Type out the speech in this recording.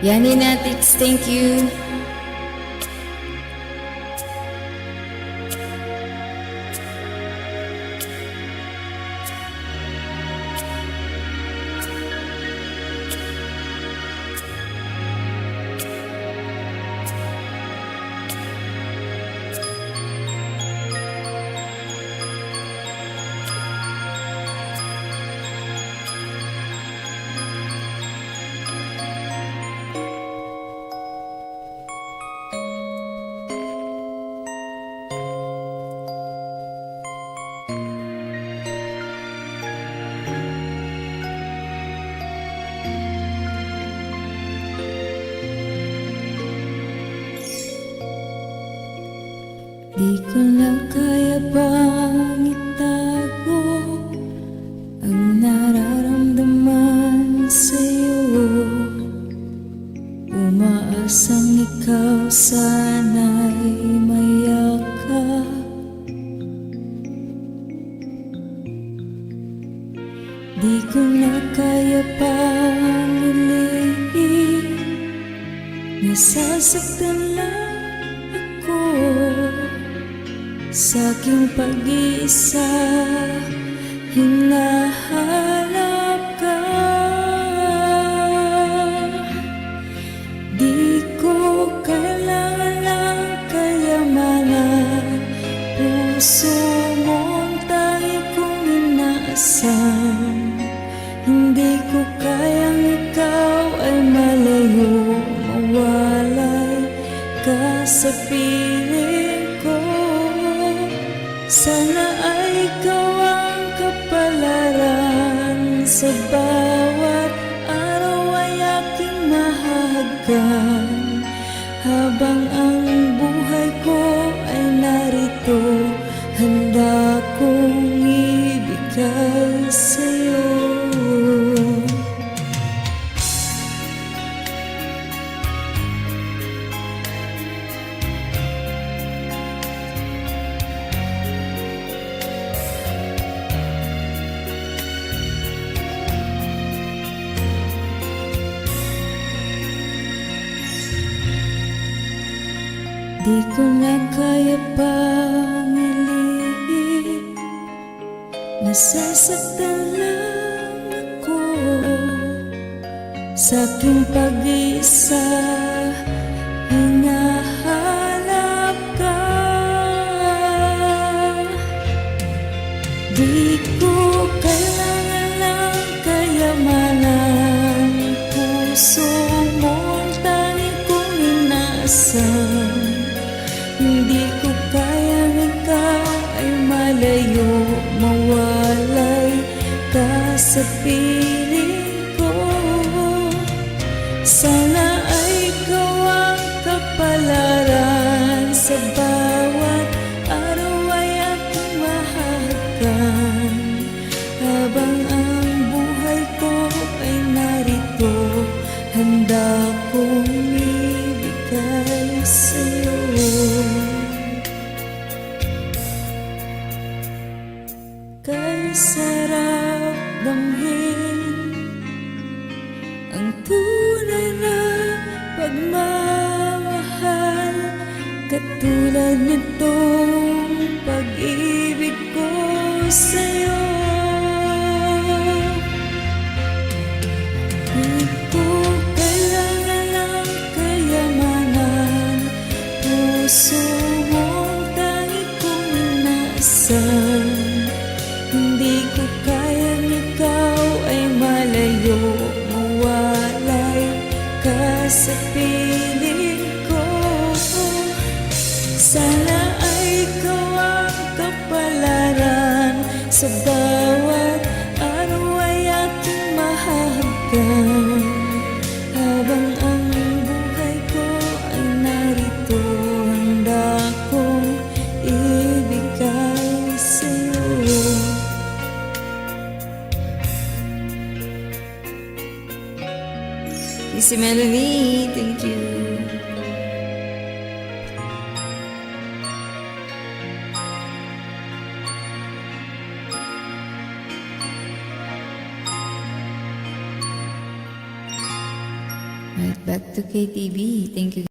Yaninatics, thank you. Di ko na kaya pang itago ang nararamdaman sa'yo. Umaasang ikaw sana'y mayakap. Di ko na kaya pang ilihim, nasasaktan lang ako sa aking pag-iisa. Hinahanap ka, di ko kailangan ng kayamanan. Puso mong tangi kong inaasahan. Hindi ko kayang ikaw ay malayo, mawalay ka sa piling ko. Sana ay ikaw ang kapalaran, sa bawat araw ay aking mahahagkan. Habang ang buhay ko ay narito, handa kong ibigay sa'yo. Di ko na kaya pang ilihim, nasasaktan lang ako sa aking pag-iisa. Hinahanap ka, di ko kailangan ng kayamanan. Puso mo ang tangi kong inaasahan. Hindi ko kayang ikaw ay malayo, mawalay ka sa piling ko. Sana ay ikaw ang kapalaran, sa bawat araw ay aking mahahagkan. Habang ang buhay ko ay narito, handa kong ibigay sa'yo. Kay sarap damhin ang tunay na pagmamahal, katulad nitong pag-ibig ko sa'yo. Di ko kailangan ng kayamanan, puso mong tangi kong inaasahan. Hindi ko kayang ikaw ay malayo, mawalay ka sa piling ko. Sana ay ikaw ang kapalaran, sa bawat araw ay aking mahahagkan. Habang ang buhay ko ay narito, handa kong ibigay sa'yo. Si Melanie, thank you. Right, back to KTV. Thank you.